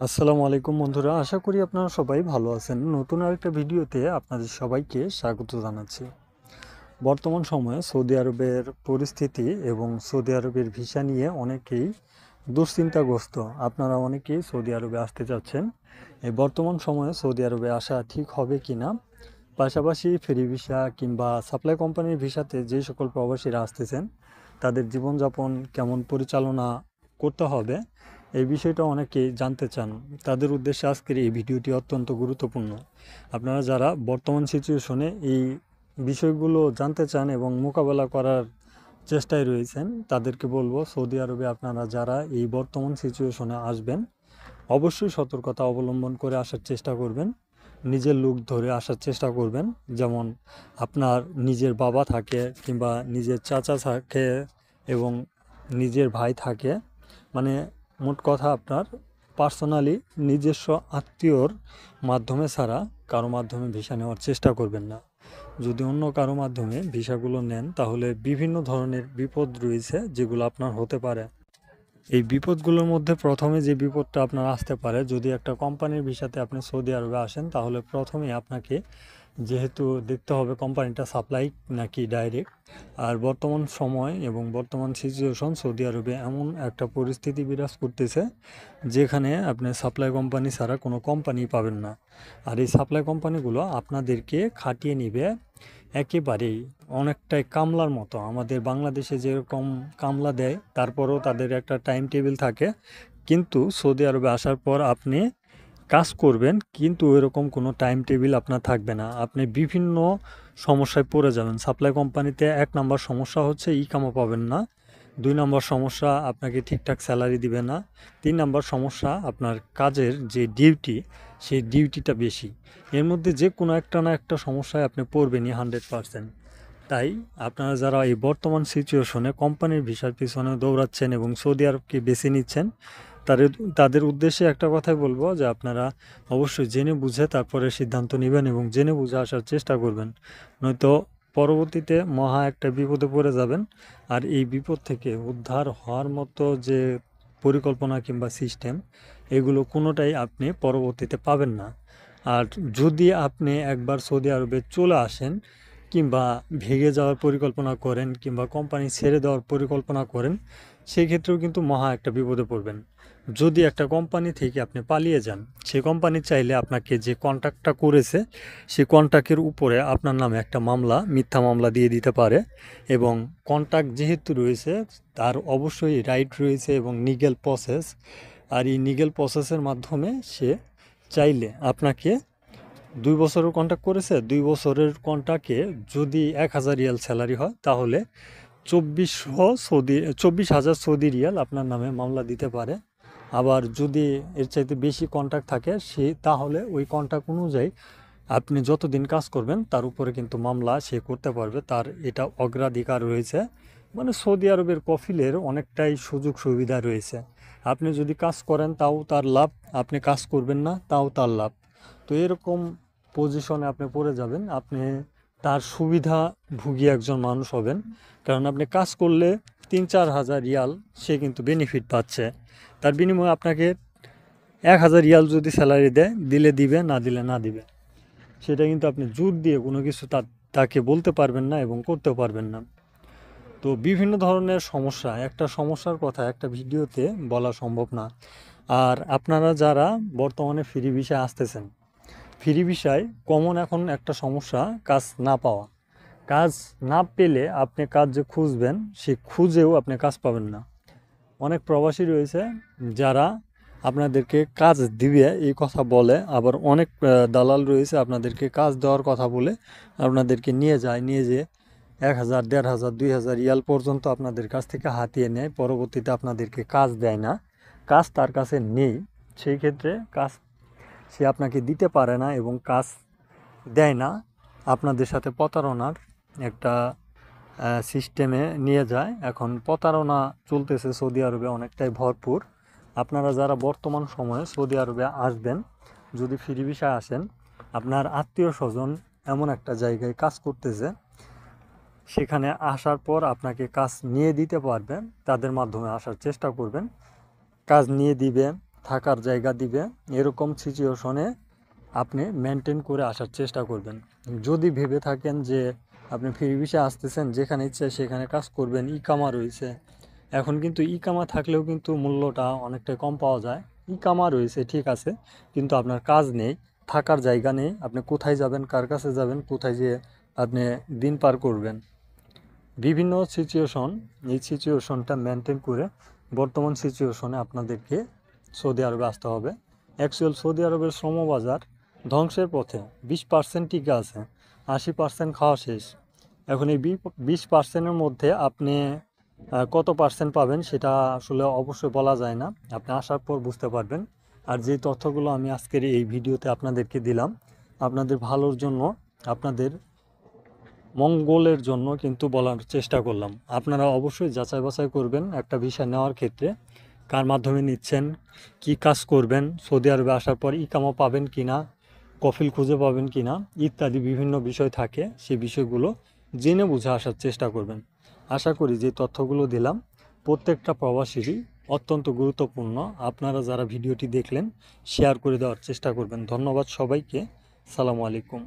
আসসালামু আলাইকুম বন্ধুরা, আশা করি আপনারা সবাই ভালো আছেন। নতুন আরেকটা ভিডিওতে আপনাদের সবাইকে স্বাগত জানাচ্ছি। বর্তমান সময়ে সৌদি আরবের পরিস্থিতি এবং সৌদি আরবের ভিসা নিয়ে অনেকেই দুশ্চিন্তাগ্রস্ত। আপনারা অনেকেই সৌদি আরবে আসতে চাচ্ছেন। এই বর্তমান সময়ে সৌদি আরবে আসা ঠিক হবে কি না, পাশাপাশি ফ্রি ভিসা কিংবা সাপ্লাই কোম্পানির ভিসাতে যে সকল প্রবাসীরা আসতেছেন তাদের জীবনযাপন কেমন পরিচালনা করতে হবে, এই বিষয়টা অনেকেই জানতে চান। তাদের উদ্দেশ্যে আজকের এই ভিডিওটি অত্যন্ত গুরুত্বপূর্ণ। আপনারা যারা বর্তমান সিচুয়েশনে এই বিষয়গুলো জানতে চান এবং মোকাবেলা করার চেষ্টায় রয়েছেন, তাদেরকে বলবো সৌদি আরবে আপনারা যারা এই বর্তমান সিচুয়েশনে আসবেন অবশ্যই সতর্কতা অবলম্বন করে আসার চেষ্টা করবেন। নিজের লোক ধরে আসার চেষ্টা করবেন, যেমন আপনার নিজের বাবা থাকে কিংবা নিজের চাচা থাকে এবং নিজের ভাই থাকে, মানে মোট কথা আপনার পার্সোনালি নিজস্ব আত্মীয়র মাধ্যমে ছাড়া কারো মাধ্যমে ভিসা নেওয়ার চেষ্টা করবেন না। যদি অন্য কারো মাধ্যমে ভিসাগুলো নেন তাহলে বিভিন্ন ধরনের বিপদ রয়েছে যেগুলো আপনার হতে পারে। এই বিপদগুলোর মধ্যে প্রথমে যে বিপদটা আপনার আসতে পারে, যদি একটা কোম্পানির ভিসাতে আপনি সৌদি আরবে আসেন তাহলে প্রথমেই আপনাকে যেহেতু দেখতে হবে কোম্পানিটা সাপ্লাই নাকি ডাইরেক্ট। আর বর্তমান সময় এবং বর্তমান সিচুয়েশন সৌদি আরবে এমন একটা পরিস্থিতি বিরাজ করতেছে যেখানে আপনি সাপ্লাই কোম্পানি ছাড়া কোনো কোম্পানি পাবেন না। আর এই সাপ্লাই কোম্পানিগুলো আপনাদেরকে খাটিয়ে নিবে একেবারেই অনেকটাই কামলার মতো। আমাদের বাংলাদেশে যেরকম কামলা দেয় তারপরেও তাদের একটা টাইম টেবিল থাকে, কিন্তু সৌদি আরবে আসার পর আপনি কাজ করবেন কিন্তু এরকম কোনো টাইম টেবিল আপনার থাকবে না। আপনি বিভিন্ন সমস্যায় পড়ে যাবেন। সাপ্লাই কোম্পানিতে ১ নাম্বার সমস্যা হচ্ছে ইকামা পাবেন না। ২ নাম্বার সমস্যা আপনাকে ঠিকঠাক স্যালারি দিবে না। ৩ নাম্বার সমস্যা আপনার কাজের যে ডিউটি, সেই ডিউটিটা বেশি। এর মধ্যে যে কোনো একটা না একটা সমস্যায় আপনি পড়বেনই 100%। তাই আপনারা যারা এই বর্তমান সিচুয়েশনে কোম্পানির ভিসার পিছনে দৌড়াচ্ছেন এবং সৌদি আরবকে বেছে নিচ্ছেন, তাদের তাদের উদ্দেশ্যে একটা কথাই বলবো যে আপনারা অবশ্যই জেনে বুঝে তারপরে সিদ্ধান্ত নেবেন এবং জেনে বুঝে আসার চেষ্টা করবেন। নয়তো পরবর্তীতে মহা একটা বিপদে পড়ে যাবেন। আর এই বিপদ থেকে উদ্ধার হওয়ার মতো যে পরিকল্পনা কিংবা সিস্টেম, এগুলো কোনোটাই আপনি পরবর্তীতে পাবেন না। আর যদি আপনি একবার সৌদি আরবে চলে আসেন কিংবা ভেগে যাওয়ার পরিকল্পনা করেন কিংবা কোম্পানি ছেড়ে দেওয়ার পরিকল্পনা করেন, সেই ক্ষেত্রেও কিন্তু মহা একটা বিপদে পড়বেন। যদি একটা কোম্পানি থেকে আপনি পালিয়ে যান, সে কোম্পানি চাইলে আপনাকে যে কন্ট্রাক্টটা করেছে সেই কন্ট্রাক্টের উপরে আপনার নামে একটা মামলা, মিথ্যা মামলা দিয়ে দিতে পারে। এবং কন্ট্রাক্ট যেহেতু রয়েছে তার অবশ্যই রাইট রয়েছে এবং লিগ্যাল প্রসেস। আর এই লিগ্যাল প্রসেসের মাধ্যমে সে চাইলে আপনাকে ২ বছরের কন্ট্রাক্ট করেছে, ২ বছরের কন্ট্রাক্টে যদি ১,০০০ রিয়াল স্যালারি হয় তাহলে ২৪,০০০ সৌদি রিয়াল আপনার নামে মামলা দিতে পারে। আবার যদি এর চাইতে বেশি কন্ট্রাক্ট থাকে তাহলে ওই কন্ট্রাক্ট অনুযায়ী আপনি যতদিন কাজ করবেন তার উপরে কিন্তু মামলা সে করতে পারবে, তার এটা অগ্রাধিকার রয়েছে। মানে সৌদি আরবের কফিলের অনেকটাই সুযোগ সুবিধা রয়েছে। আপনি যদি কাজ করেন তাও তার লাভ, আপনি কাজ করবেন না তাও তার লাভ। তো এরকম পজিশনে আপনি পড়ে যাবেন, আপনি তার সুবিধা ভুগী একজন মানুষ হবেন। কারণ আপনি কাজ করলে ৩-৪ হাজার রিয়াল সে কিন্তু বেনিফিট পাচ্ছে। তার বিনিময়ে আপনাকে ১,০০০ রিয়াল যদি স্যালারি দেয়, দিলে দিবে, না দিলে না দিবে। সেটা কিন্তু আপনি জোর দিয়ে কোনো কিছু তাকে বলতে পারবেন না এবং করতেও পারবেন না। তো বিভিন্ন ধরনের সমস্যা, একটা সমস্যার কথা একটা ভিডিওতে বলা সম্ভব না। আর আপনারা যারা বর্তমানে ফ্রি ভিসায় আসতেছেন, ফ্রি ভিসায় কমন এখন একটা সমস্যা কাজ না পাওয়া। কাজ না পেলে আপনি কাজ যে খুঁজবেন সে খুঁজেও আপনি কাজ পাবেন না। অনেক প্রবাসী রয়েছে যারা আপনাদেরকে কাজ দিবে এই কথা বলে, আবার অনেক দালাল রয়েছে আপনাদেরকে কাজ দেওয়ার কথা বলে আপনাদেরকে নিয়ে যেয়ে ১,০০০, ১,৫০০, ২,০০০ রিয়াল পর্যন্ত আপনাদের কাছ থেকে হাতিয়ে নেয়। পরবর্তীতে আপনাদেরকে কাজ দেয় না, কাজ তার কাছে নেই। সেই ক্ষেত্রে কাজ সে আপনাকে দিতে পারে না এবং কাজ দেয় না। আপনাদের সাথে প্রতারণার একটা সিস্টেমে নিয়ে যায়। এখন প্রতারণা চলতেছে সৌদি আরবে অনেকটাই ভরপুর। আপনারা যারা বর্তমান সময়ে সৌদি আরবে আসবেন, যদি ফ্রি ভিসায় আসেন, আপনার আত্মীয় স্বজন এমন একটা জায়গায় কাজ করতেছে, সেখানে আসার পর আপনাকে কাজ নিয়ে দিতে পারবেন, তাদের মাধ্যমে আসার চেষ্টা করবেন। কাজ নিয়ে দিবে, থাকার জায়গা দিবে, এরকম সিচুয়েশনে আপনি মেনটেন করে আসার চেষ্টা করবেন। যদি ভেবে থাকেন যে আপনি ফ্রি ভিসায় আসতেছেন, যেখানে ইচ্ছে সেখানে কাজ করবেন, ইকামা রয়েছে, এখন কিন্তু ইকামা থাকলেও কিন্তু মূল্যটা অনেকটাই কম পাওয়া যায়। ইকামা রয়েছে ঠিক আছে, কিন্তু আপনার কাজ নেই, থাকার জায়গা নেই, আপনি কোথায় যাবেন, কার কাছে যাবেন, কোথায় যেয়ে আপনি দিন পার করবেন। বিভিন্ন সিচুয়েশন, এই সিচুয়েশনটা মেনটেন করে বর্তমান সিচুয়েশনে আপনাদেরকে সৌদি আরবে আসতে হবে। অ্যাকচুয়াল সৌদি আরবের শ্রমবাজার ধ্বংসের পথে, 20% টিকে আছে, 80% খাওয়া শেষ। এখন এই 20%-এর মধ্যে আপনি কত পার্সেন্ট পাবেন সেটা আসলে অবশ্যই বলা যায় না, আপনি আসার পর বুঝতে পারবেন। আর যে তথ্যগুলো আমি আজকের এই ভিডিওতে আপনাদেরকে দিলাম, আপনাদের ভালোর জন্য, আপনাদের মঙ্গলের জন্য কিন্তু বলার চেষ্টা করলাম। আপনারা অবশ্যই যাচাই বাছাই করবেন একটা ভিসা নেওয়ার ক্ষেত্রে, কার মাধ্যমে নিচ্ছেন, কি কাজ করবেন, সৌদি আরবে আসার পর ইকামা পাবেন কিনা, কফিল খুঁজে পাবেন কিনা, ইত্যাদি বিভিন্ন বিষয় থাকে। সেই বিষয়গুলো জেনে বুঝে আসার চেষ্টা করবেন। আশা করি যে তথ্যগুলো দিলাম প্রত্যেকটা প্রবাসীরই অত্যন্ত গুরুত্বপূর্ণ। আপনারা যারা ভিডিওটি দেখলেন শেয়ার করে দেওয়ার চেষ্টা করবেন। ধন্যবাদ সবাইকে। সালামু আলাইকুম।